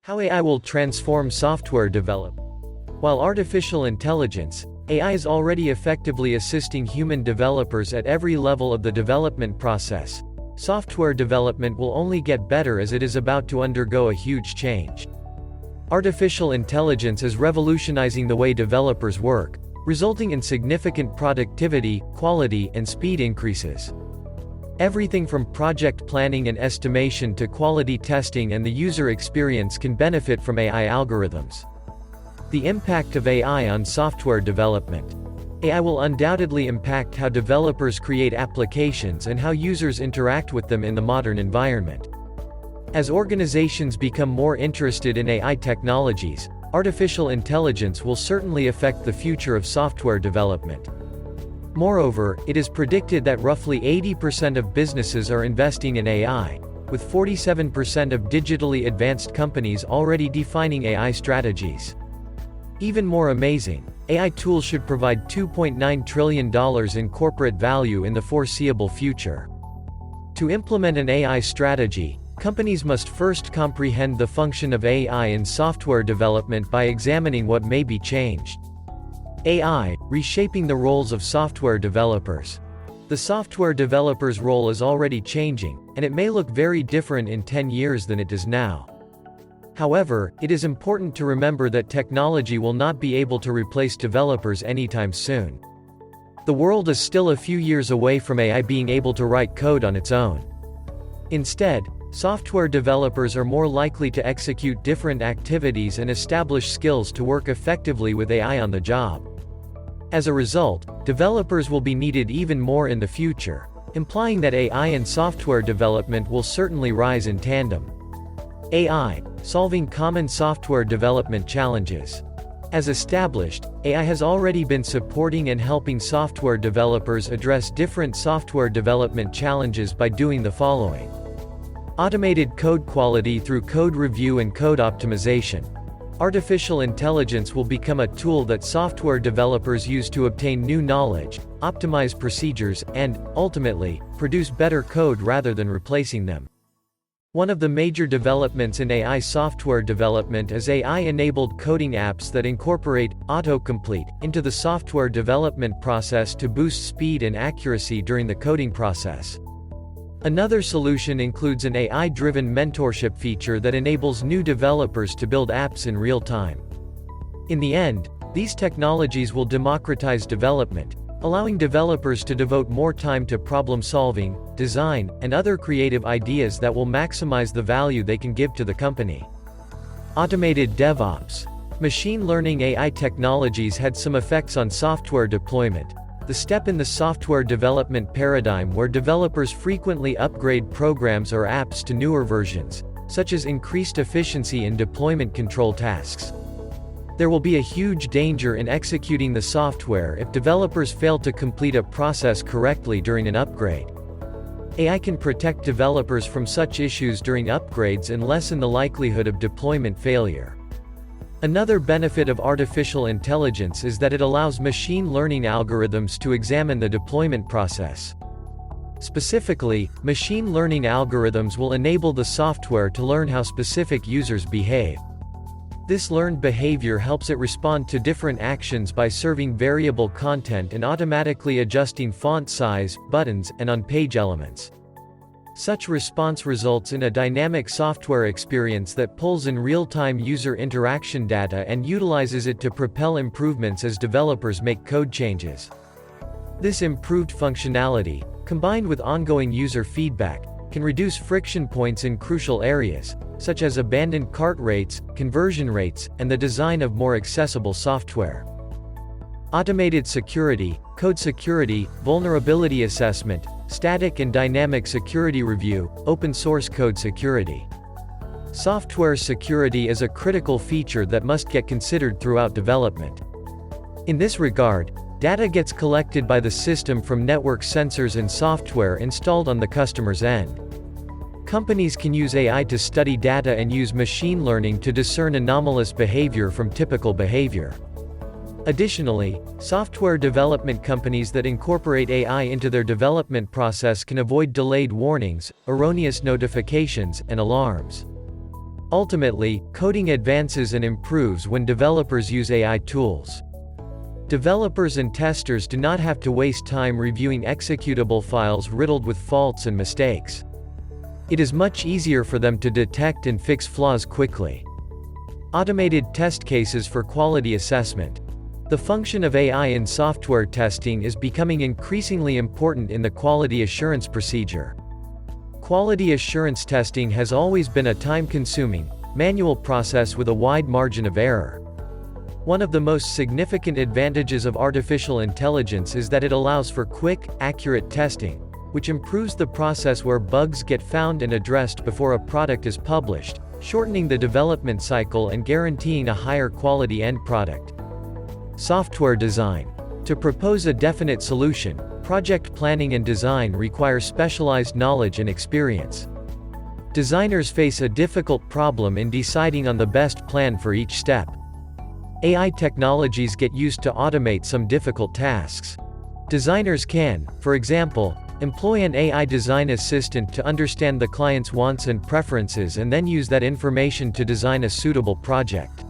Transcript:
How AI will transform software development. While artificial intelligence, AI is already effectively assisting human developers at every level of the development process, software development will only get better as it is about to undergo a huge change. Artificial intelligence is revolutionizing the way developers work, resulting in significant productivity, quality, and speed increases. Everything from project planning and estimation to quality testing and the user experience can benefit from AI algorithms. The impact of AI on software development. AI will undoubtedly impact how developers create applications and how users interact with them in the modern environment. As organizations become more interested in AI technologies, artificial intelligence will certainly affect the future of software development. Moreover, it is predicted that roughly 80% of businesses are investing in AI, with 47% of digitally advanced companies already defining AI strategies. Even more amazing, AI tools should provide $2.9 trillion in corporate value in the foreseeable future. To implement an AI strategy, companies must first comprehend the function of AI in software development by examining what may be changed. AI, reshaping the roles of software developers. The software developer's role is already changing, and it may look very different in 10 years than it does now. However, it is important to remember that technology will not be able to replace developers anytime soon. The world is still a few years away from AI being able to write code on its own. Instead, software developers are more likely to execute different activities and establish skills to work effectively with AI on the job. As a result, developers will be needed even more in the future, implying that AI and software development will certainly rise in tandem. AI, solving common software development challenges. As established, AI has already been supporting and helping software developers address different software development challenges by doing the following. Automated code quality through code review and code optimization. Artificial intelligence will become a tool that software developers use to obtain new knowledge, optimize procedures, and, ultimately, produce better code rather than replacing them. One of the major developments in AI software development is AI-enabled coding apps that incorporate autocomplete into the software development process to boost speed and accuracy during the coding process. Another solution includes an AI-driven mentorship feature that enables new developers to build apps in real time. In the end, these technologies will democratize development, allowing developers to devote more time to problem-solving, design, and other creative ideas that will maximize the value they can give to the company. Automated DevOps. Machine learning AI technologies had some effects on software deployment, the step in the software development paradigm where developers frequently upgrade programs or apps to newer versions, such as increased efficiency in deployment control tasks. There will be a huge danger in executing the software if developers fail to complete a process correctly during an upgrade. AI can protect developers from such issues during upgrades and lessen the likelihood of deployment failure. Another benefit of artificial intelligence is that it allows machine learning algorithms to examine the deployment process. Specifically, machine learning algorithms will enable the software to learn how specific users behave. This learned behavior helps it respond to different actions by serving variable content and automatically adjusting font size, buttons, and on-page elements. Such response results in a dynamic software experience that pulls in real-time user interaction data and utilizes it to propel improvements as developers make code changes. This improved functionality, combined with ongoing user feedback, can reduce friction points in crucial areas, such as abandoned cart rates, conversion rates, and the design of more accessible software. Automated security, code security, vulnerability assessment, static and dynamic security review, open source code security. Software security is a critical feature that must get considered throughout development. In this regard, data gets collected by the system from network sensors and software installed on the customer's end. Companies can use AI to study data and use machine learning to discern anomalous behavior from typical behavior. Additionally, software development companies that incorporate AI into their development process can avoid delayed warnings, erroneous notifications, and alarms. Ultimately, coding advances and improves when developers use AI tools. Developers and testers do not have to waste time reviewing executable files riddled with faults and mistakes. It is much easier for them to detect and fix flaws quickly. Automated test cases for quality assessment. The function of AI in software testing is becoming increasingly important in the quality assurance procedure. Quality assurance testing has always been a time-consuming, manual process with a wide margin of error. One of the most significant advantages of artificial intelligence is that it allows for quick, accurate testing, which improves the process where bugs get found and addressed before a product is published, shortening the development cycle and guaranteeing a higher quality end product. Software design. To propose a definite solution, project planning and design require specialized knowledge and experience. Designers face a difficult problem in deciding on the best plan for each step. AI technologies get used to automate some difficult tasks. Designers can, for example, employ an AI design assistant to understand the client's wants and preferences and then use that information to design a suitable project.